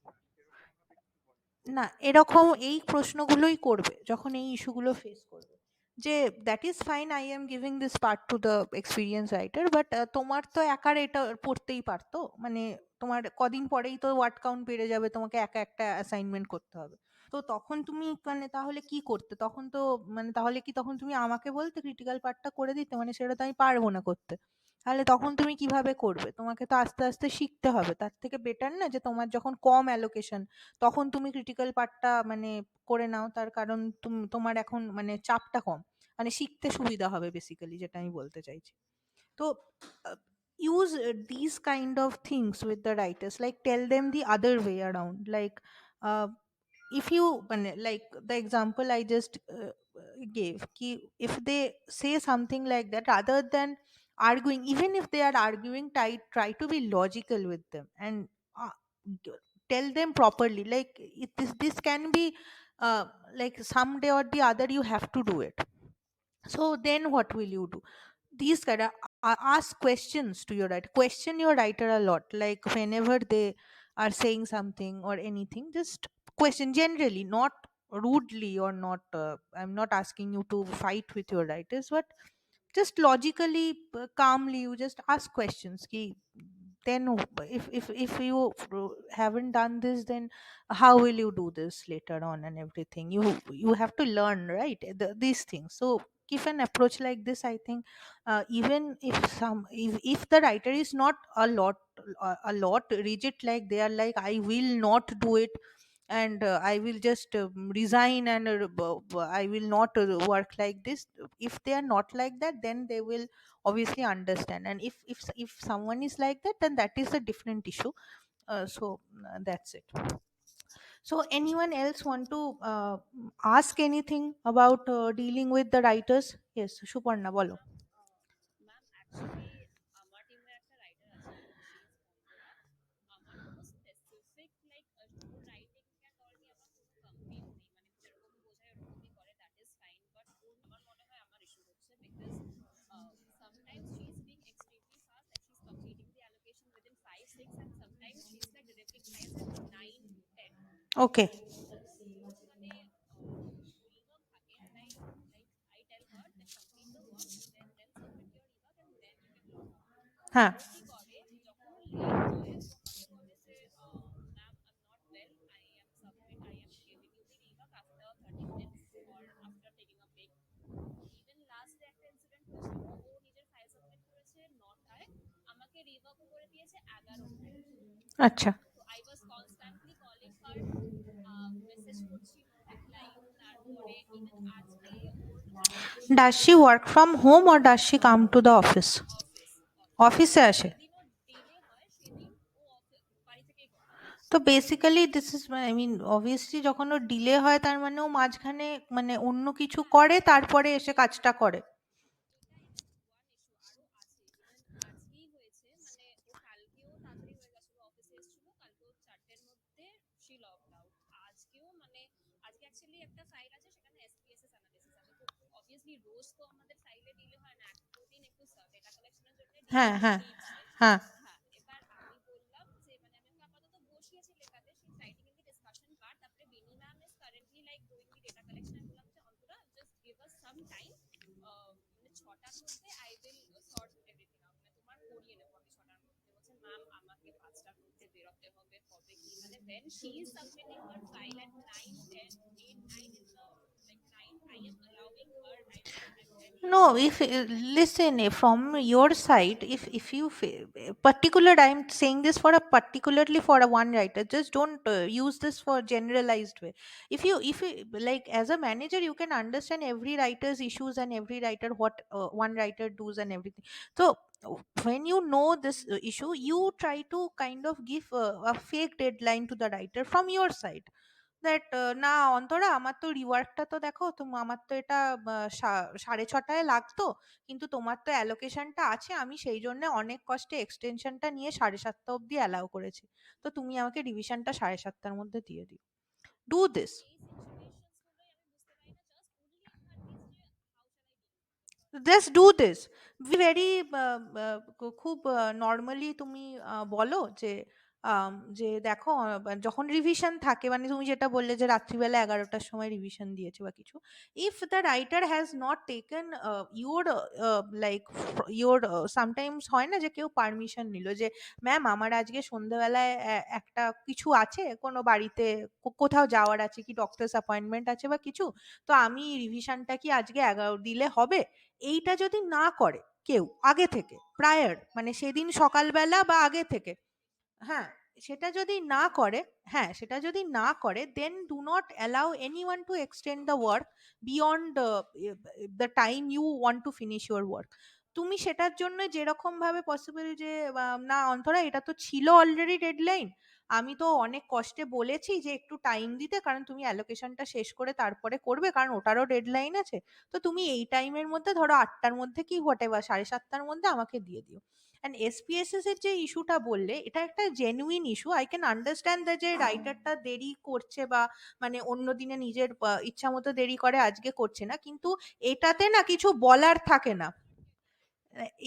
না, সেরকম ভাবে কিছু বলে। না, এরকম এই প্রশ্নগুলোই করবে যখন এই ইস্যুগুলো ফেস করবে, যে that is fine, I am giving this part to the experience writer, but তোমার তো একার এটা পড়তেই পারতো, মানে তোমার কদিন পরেই তো ওয়ার্ড কাউন্ট বেড়ে যাবে, তোমাকে একা একটা অ্যাসাইনমেন্ট করতে হবে। তো তখন তুমি মানে তাহলে কি করতে? তখন তো মানে তাহলে কি তখন তুমি আমাকে বলতে ক্রিটিক্যাল পার্টটা করে দিতে? মানে সেটা তো আমি পারবো না করতে। তাহলে তখন তুমি কিভাবে করবে? তোমাকে তো আস্তে আস্তে শিখতে হবে। তার থেকে বেটার না যে তোমার যখন কম অ্যালোকেশন তখন তুমি ক্রিটিক্যাল পার্টটা মানে করে নাও, তার কারণ তোমার এখন মানে চাপটা কম, মানে শিখতে সুবিধা হবে বেসিক্যালি, যেটা আমি বলতে চাইছি। তো use these kind of things with the writers, like tell them the other way around, like uh, if you like the example I just gave ki, if they say something like that, rather than arguing, even if they are arguing, try to be logical with them and g- tell them properly, like this can be like someday or the other you have to do it. So then what will you do? These kind of ask questions to your writer, question your writer a lot, like whenever they are saying something or anything, just question generally, not rudely or not, I'm not asking you to fight with your writers, but just logically, calmly, you just ask questions ki, then if you haven't done this, then how will you do this later on and everything, you have to learn, right, these things. So give an approach like this, I think. Even if the writer is not a lot rigid, like they are like, I will not do it, and I will just resign, and I will not work like this. If they are not like that, then they will obviously understand, and if someone is like that, then that is a different issue. That's it. So anyone else want to ask anything about dealing with the writers? Yes, Suparna, bolo. Ma'am ma'am actually আমার টিমে একটা writer আছে, she is Antara. আমার কোনো specific like or writing and all নিয়ে আমার কোনো complain নেই, মানে ও যেরকম বোঝায় ওরকমই করে, দ্যাট ইজ ফাইন। বাট ওর আমার মনে হয় আমার ইস্যু হচ্ছে because sometimes she is being extremely fast, like she's completing the allocation within 5 6, and sometimes she's like delivering files at 9 10। Okay. আর ওর মানে rework থাকে, and I tell her that complete the work and then submit your rework and then you can log out। হ্যাঁ। ও কি করে, যখন ও late হয় ও আমাকে বলে যে ma'am I am not well, I am giving you the rework after 30 minutes or after taking a break। Even last একটা incident হয়েছিল, ও নিজের ফাইল সাবমিট করেছে 9টায়, আমাকে রিওয়ার্কও করে দিয়েছে 11টায়। আচ্ছা। তো I was constantly calling her, message করছি, নো রিপ্লাই। তারপরে ইভেন আজকে ওর Does she work from home or does she come to the office? Office অফিসে আসে? যেদিনও ডিলে হয় সেদিন ও বাড়ি থেকেই করে। তো basically this is, I mean obviously যখন ও ডিলে হয়, তার মানে ও মাঝখানে মানে অন্য কিছু হ্যাঁ করে, হ্যাঁ তারপরে এসে কাজটা করে। এটা ইভেন ওয়ান ইস্যু আরো আছে। ইভেন আজকেই হয়েছে, মানে ও কালকেও তাড়াতাড়ি হয়ে গেছিল, অফিসে এসেছিল কালকেও 4টের মধ্যে শি লগড আউট। আজকেও মানে আজকে অ্যাকচুয়ালি একটা ফাইল আছে, সেখানে এসপিএসএস অ্যানালিসিস আছে। তো অবভিয়াসলি রোজ তো আমাদের ফাইলে ডিলে হয় না, এক দুদিন একটু ডেটা কালেকশনের জন্য ডিলে হ্যাঁ, হয়, হ্যাঁ, নিড হয়। হ্যাঁ। হ্যাঁ, এবার আমি বললাম যে মানে আমি ওকে আপাতত বসিয়েছি লেখাতে, she is writing in the discussion part. তারপরে বিনি ma'am is currently like doing the data collection. আমি বললাম যে Antara just give us some time, মানে 6টার মধ্যে I will sort everything out, মানে তোমার করিয়ে নেবো আমি 6টার মধ্যে। বলছে ম্যাম আমাকে 5টার মধ্যে বেরোতে হবে, হবে কি, মানে when she is submitting her file at 9 10 8 9 in the like 9, I am allowing her, I'm letting No, her if submit her file. listen, from your side, if you particular, I'm saying this for a particularly for a one writer. Just don't use this for generalized way. If you like as a manager, you can understand every writer's issues and every writer what one writer does and everything. So when you know this issue, you try to kind of give a fake deadline to the writer from your side, that না অন্তরা, আমার তো রিওয়ার্কটা তো দেখো, আমার তো এটা 6:30 লাগতো, কিন্তু তোমার তো অ্যালোকেশনটা আছে, আমি সেই জন্য অনেক কষ্টে এক্সটেনশনটা নিয়ে 7:30 অবধি অ্যালাউ করেছি, তো তুমি আমাকে রিভিশনটা 7:30 মধ্যে দিয়ে দিও। Do this. এই সিচুয়েশনস গুলোই আমি বুঝতে পারি না, just only in her case যে how shall I deal with this. Just do this very খুব নর্মালি তুমি বলো যে যে দেখো, যখন রিভিশন থাকে, মানে তুমি যেটা বললে যে রাত্রিবেলা 11টার সময় রিভিশন দিয়েছে বা কিছু, if the writer has not taken your like your, sometimes হয় না যে কেউ পারমিশন নিল যে ম্যাম আমার আজকে সন্ধ্যেবেলায় একটা কিছু আছে, কোনো বাড়িতে কোথাও যাওয়ার আছে, কি ডক্টরস অ্যাপয়েন্টমেন্ট আছে বা কিছু, তো আমি রিভিশনটা কি আজকে 11 দিলে হবে? এইটা যদি না করে কেউ আগে থেকে, প্রায়র মানে সেদিন সকালবেলা বা আগে থেকে, হ্যাঁ, সেটা যদি না করে, হ্যাঁ, সেটা যদি না করে, then do not allow anyone to extend the work beyond the time you want to finish your work. তুমি সেটার জন্য যেরকম ভাবে পসিবল যে না অন্তরা, এটা তো ছিল অলরেডি ডেডলাইন, আমি তো অনেক কষ্টে বলেছি যে একটু টাইম দিতে, কারণ তুমি অ্যালোকেশনটা শেষ করে তারপরে করবে, কারণ ওটারও ডেডলাইন আছে, তো তুমি এই টাইমের মধ্যে ধরো 8টার মধ্যে কি হোয়াট এভার 7:30টার মধ্যে আমাকে দিয়ে দিও। অ্যান্ড এসপিএসএস এর যে ইস্যুটা বললে, এটা একটা genuine issue. I can understand that যে রাইটারটা দেরি করছে, বা মানে অন্য দিনে নিজের ইচ্ছা মতো দেরি করে, আজকে করছে না, কিন্তু এটাতে না কিছু বলার থাকে না।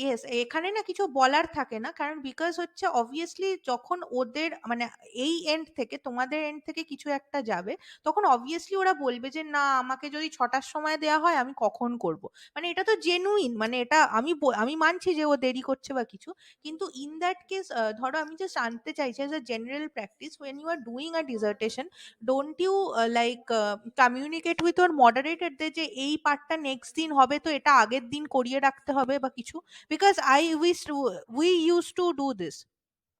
ইয়েস, এখানে না কিছু বলার থাকে না, কারণ বিকজ হচ্ছে অবভিয়াসলি যখন ওদের মানে এই এন্ড থেকে তোমাদের এন্ড থেকে কিছু একটা যাবে, তখন অবভিয়াসলি ওরা বলবে যে না আমাকে যদি 6টার সময় দেওয়া হয় আমি কখন করব। মানে এটা তো জেনুইন, মানে এটা আমি মানছি যে ও দেরি করছে বা কিছু, কিন্তু ইন দ্যাট কেস ধরো আমি জাস্ট আনতে চাইছি as a general practice, when you are doing a dissertation, don't you like communicate with ওর মডারেটর যে এই পার্টটা নেক্সট দিন হবে তো এটা আগের দিন করিয়ে রাখতে হবে বা কিছু, because we used to do this.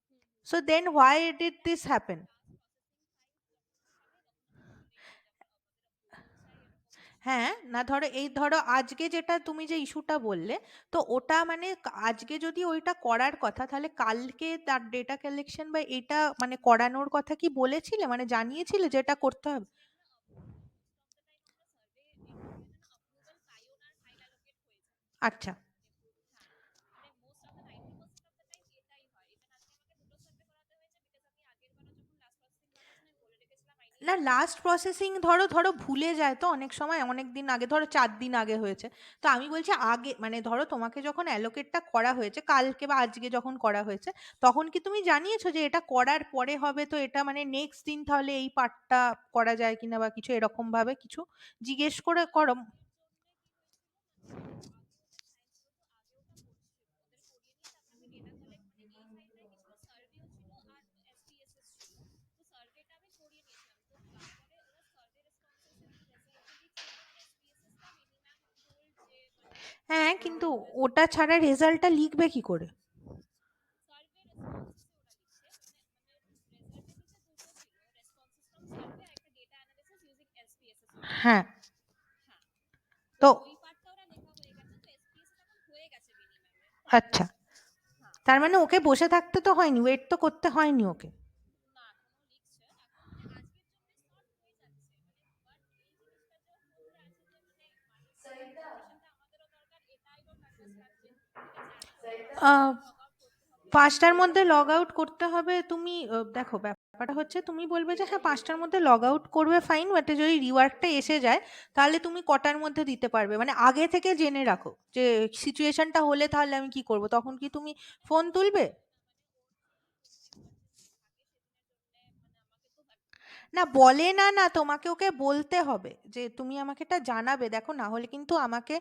Hmm hmm So then why did না this happen? Last processing time যখন হবে তখন তো মডারেটর যেমন আমাদের অ্যাপ্রুভাল চাই এরকম কিছু হ্যাঁ, থাকে। না ধরো এই ধরো আজকে যেটা তুমি যে ইস্যুটা বললে, তো ওটা মানে আজকে যদি ওইটা করার কথা তাহলে কালকে তার ডেটা কালেকশন বা এটা মানে করানোর কথা কি বলেছিলে, মানে জানিয়েছিলে যে এটা করতে হবে? মোস্টলি আমরা মোস্ট অফ দ্য টাইম আমরা সার্ভে এটা হয় না অ্যাপ্রুভাল পাইও না আর ফাইল অ্যালোকেট হয়ে যায়। আচ্ছা। হ্যাঁ, মানে most of the 90% of the time এটাই হয়। ইভেন আজকে আমাকে দুটো সার্ভে করাতে হয়েছে বিকজ আমি আগের বারও যখন লাস্ট প্রসেসিং করার জন্য আমি বলে রেখেছিলাম আই নিড না সাম লাস্ট টাইম। প্রসেসিং ধরো ধরো ভুলে যায় তো অনেক সময়, অনেক দিন আগে ধরো 4 দিন আগে হয়েছে, তো আমি বলছি আগে মানে ধরো তোমাকে যখন অ্যালোকেটটা করা হয়েছে কালকে বা আজকে যখন করা হয়েছে, তখন কি তুমি জানিয়েছো যে এটা করার পরে হবে তো এটা মানে নেক্সট দিন তাহলে এই পার্টটা করা যায় কিনা বা কিছু এরকম ভাবে কিছু জিজ্ঞেস করে করো? আগের জন্যে কি হয়েছিল মানে আগে ওদের টাইম ছিল তো আগে ওটা করছিল ওদের করিয়ে নিয়ে তারপর আমি ডেটা কালেক্ট মানে এই ফাইলটাই কি ছিল সার্ভেও ছিল আর এসপিএসএস ছিল। তো সার্ভেটা আমি করিয়ে নিয়েছিলাম তো তারপরে ওরা সার্ভে রেসপন্সেস এবং রেজাল্ট লিখছে বাট এসপিএসএসটা মিনিমাম টোল্ড যে মানে হ্যাঁ কিন্তু ওটা রেজলিউশন ছাড়া রেজাল্টটা লিখবে কি করে? সার্ভে রেসপন্সেসে ওরা লিখছে মানে রেজাল্টে নিচে দুটো ছিল রেসপন্সেস ফ্রম সার্ভে আর একটা ডেটা অ্যানালিসিস ইউজিং এসপিএসএস ওরা হ্যাঁ। লিখছে। হ্যাঁ, তো তো ওই পার্টটা ওরা লেখা হয়ে গেছে তো এসপিএসএস এখন হয়ে গেছে মিনিমামে। আচ্ছা, হ্যাঁ, তার মানে ওকে বসে থাকতে তো হয়নি, ওয়েট তো করতে হয়নি ওকে। না এখনো লিখছে এখন মানে আজকের জন্য সলভ হয়ে যাচ্ছে মানে বাট এই জিনিসটা যে হতে আছে যে মানে মাল্টিপল ইনফরমেশনটা আমাদেরও দরকার এটা আই ডোন্ট আন্ডারস্ট্যান্ড যে ঠিক আছে এত 5টার আহ মধ্যে লগ আউট করতে হবে। 5টার মধ্যে লগ আউট করতে হবে, তুমি দেখো ব্যাপারটা হচ্ছে তুমি বলবে যে হ্যাঁ 5টার মধ্যে লগ আউট করবে ফাইন, বাট যদি রিওয়ার্কটা এসে যায় তাহলে তুমি কটার মধ্যে দিতে পারবে, মানে আগে থেকে জেনে রাখো যে সিচুয়েশনটা হলে তাহলে আমি কি করব, তখন কি তুমি মানে ফোন ও তুলবে? বলবে না মানে ওর যদি কোনো এমার্জেন্সি থাকে সেদিনের জন্য মানে আমাকে তো না অ্যাটলিস্ট বলে না, না তোমাকে ওকে বলতে হবে যে তুমি আমাকে এটা জানাবে, দেখো না হলে কিন্তু আমাকে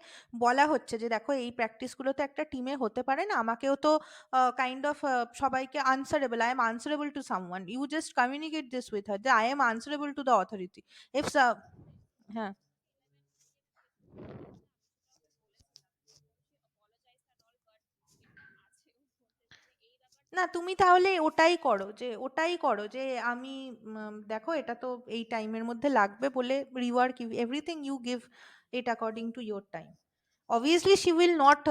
বলা হচ্ছে যে দেখো এই প্র্যাকটিসগুলো তো একটা টিমে হতে পারে না, আমাকেও তো কাইন্ড অফ সবাইকে answerable, I am answerable to someone, you just communicate this with her যে I am answerable to the authority if. হ্যাঁ। 11 থেকে যেটা হয়েছে আমি সেটা ওকে বলেছিলাম এবং সে অ্যাপোলোজাইজ অ্যান্ড অল বাট এটা আছে ওর মধ্যে যে মানে এই ব্যাপারটা না ও তুমি মানে তাহলে ওটাই করো যে আমি দেখো এটা তো এই টাইমের মধ্যে লাগবে বলে rework everything you give it according to your time. Obviously she will not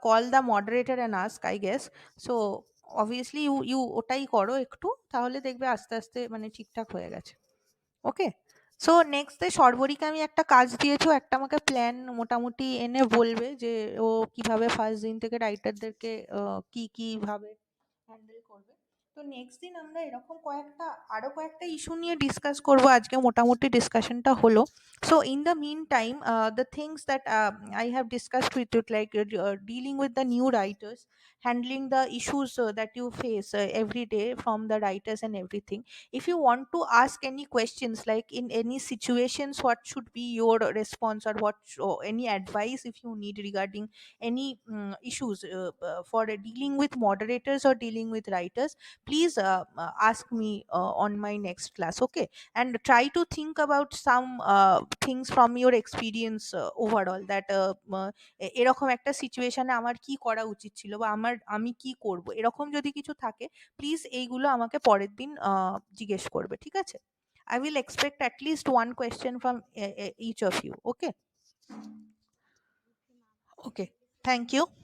call the moderator and ask, I guess. So obviously you ওটাই করো একটু, তাহলে দেখবে আস্তে আস্তে মানে ঠিকঠাক হয়ে গেছে। ওকে। সো নেক্সট ডে সর্বরীকে আমি একটা কাজ দিয়েছি, ও একটা আমাকে প্ল্যান মোটামুটি এনে বলবে যে ও কিভাবে ফার্স্ট দিন থেকে রাইটারদেরকে কি কি ভাবে হ্যান্ডেল করবে। তো নেক্সট দিন আমরা এরকম আরো কয়েকটা ইস্যু নিয়ে ডিসকাস করব, আজকে মোটামুটি ডিসকাশনটা হলো। So in the mean time the things that I have discussed with you, like dealing with the new writers, handling the issues that you face every day from the writers and everything. If you want to ask any questions like in any situations what should be your response, or or any advice if you need regarding any issues for dealing with moderators or dealing with writers, please ask me on my next class, okay? And try to think about some things from your experience overall, that এরকম একটা সিচুয়েশনে আমার কি করা উচিত ছিল বা আমি কি করব, এরকম যদি কিছু থাকে প্লিজ এইগুলো আমাকে পরের দিন জিজ্ঞেস করবে, ঠিক আছে? I will expect at least one question from each of you, okay? Okay ma'am, Okay, thank you so thank much. you.